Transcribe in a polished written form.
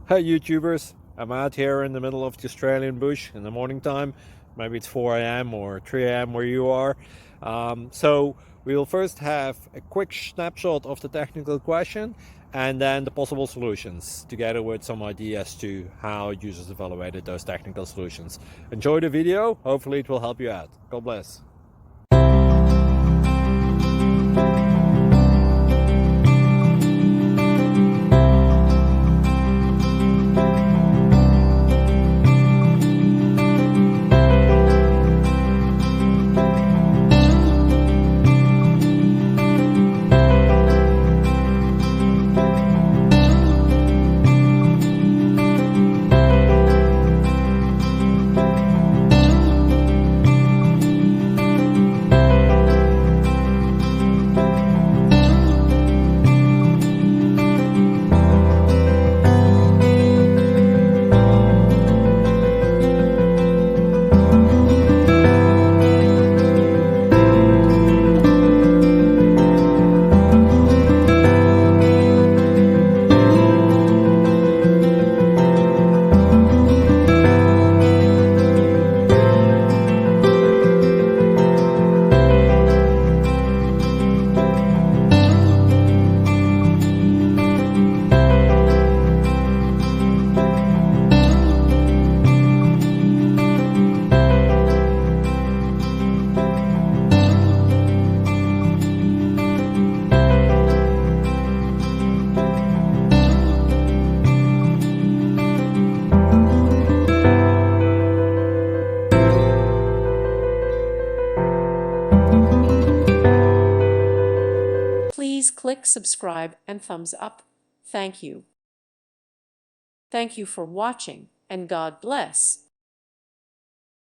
Hey YouTubers, I'm out here in the middle of the Australian bush in the morning time. Maybe it's 4 a.m. or 3 a.m. where you are. So we'll first have a quick snapshot of the technical question and then the possible solutions, together with some ideas to how users evaluated those technical solutions. Enjoy the video, hopefully it will help you out. God bless. Please click subscribe and thumbs up. Thank you. Thank you for watching, and God bless.